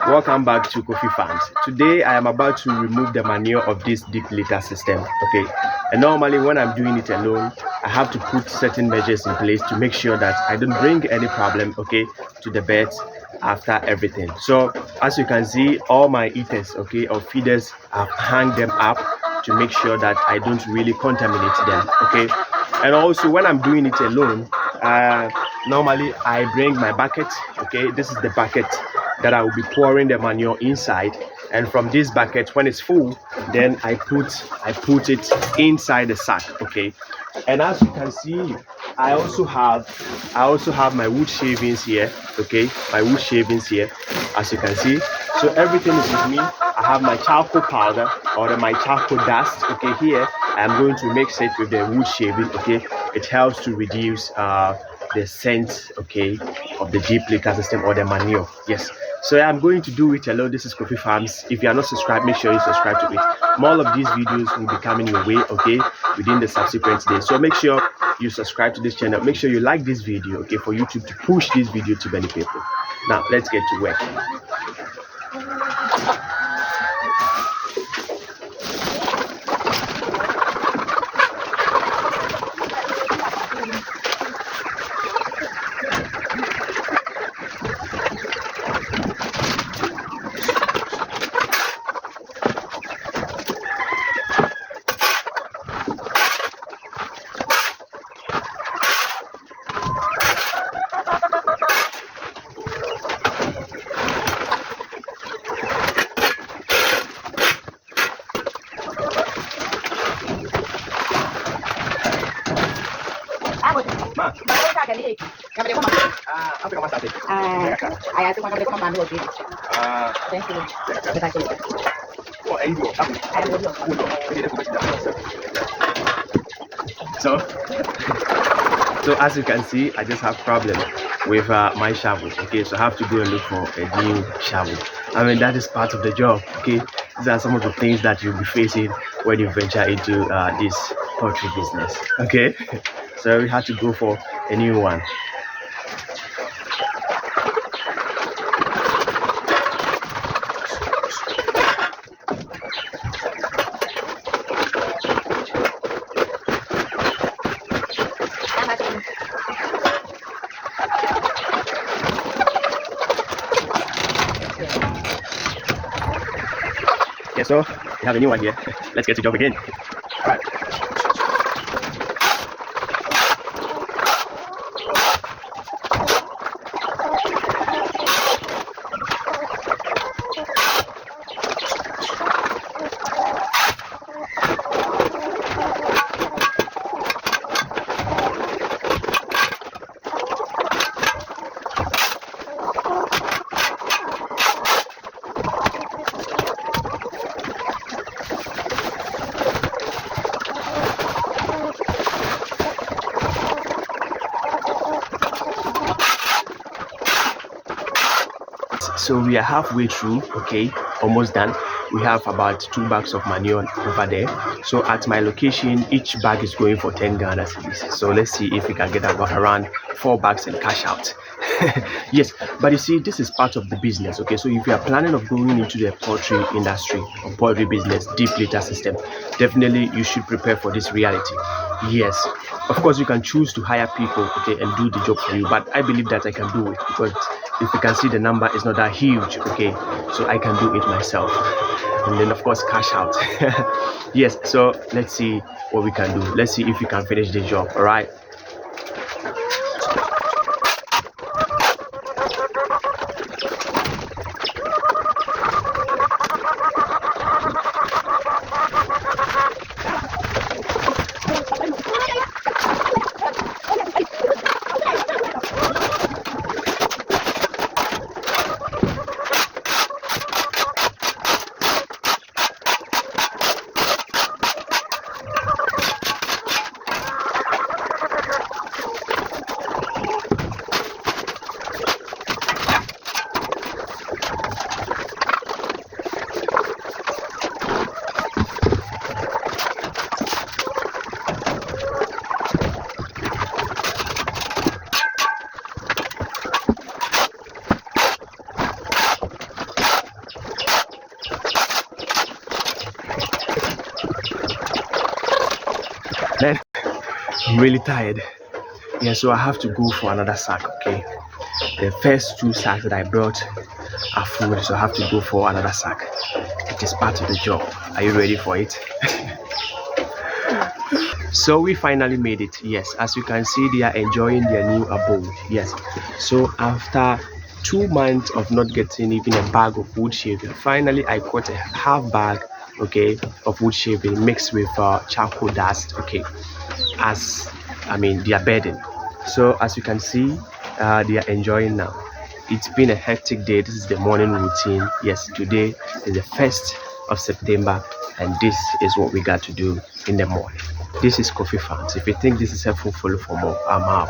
Welcome back to KOFI Farms. Today I am about to remove the manure of this deep litter system. Okay, and normally when I'm doing it alone, I have to put certain measures in place to make sure that I don't bring any problem, okay, to the birds after everything. So as you can see, all my eaters, okay, or feeders, I've hung them up to make sure that I don't really contaminate them. Okay, and also when I'm doing it alone, normally I bring my bucket. Okay, this is the bucket that I will be pouring the manure inside, and from this bucket, when it's full, then I put it inside the sack. Okay, and as you can see, I also have my wood shavings here. Okay, my wood shavings here, as you can see. So everything is with me. I have my charcoal powder or my charcoal dust. Okay, here I am going to mix it with the wood shaving. Okay, it helps to reduce the scent, okay, of the deep litter system or the manure. Yes, so I'm going to do it alone. This is KOFI Farms. If you are not subscribed, make sure you subscribe to it. More of these videos will be coming your way, okay, within the subsequent days. So make sure you subscribe to this channel. Make sure you like this video, okay, for YouTube to push this video to many people. Now let's get to work. So as you can see, I just have problem with my shovel. Okay, so I have to go and look for a new shovel. I mean, that is part of the job. Okay, these are some of the things that you'll be facing when you venture into this poultry business. Okay, so we have to go for a new one. Yeah, so we have a new one here. Let's get to job again. All right. So we are halfway through, okay, almost done. We have about 2 bags of manure over there. So at my location, each bag is going for 10 Ghana cedis. So let's see if we can get around 4 bags and cash out. Yes, but you see, this is part of the business. Okay, so if you are planning of going into the poultry industry or poultry business, deep litter system, definitely you should prepare for this reality. Yes, of course you can choose to hire people, okay, and do the job for you, but I believe that I can do it because if you can see, the number is not that huge. Okay, so I can do it myself, and then of course cash out. Yes, so let's see what we can do. Let's see if we can finish the job. All right. I'm really tired. Yeah, so I have to go for another sack. Okay, the first 2 sacks that I brought are full, so I have to go for another sack. It is part of the job. Are you ready for it? So we finally made it. Yes, as you can see, they are enjoying their new abode. Yes, so after 2 months of not getting even a bag of wood shaving, finally I caught a half bag, okay, of wood shaving mixed with charcoal dust, okay, as their bedding. So as you can see, they are enjoying now. It's been a hectic day. This is the morning routine. Yes, today is the 1st of September, and this is what we got to do in the morning. This is KOFI Farms. If you think this is helpful, follow for more. I'm out.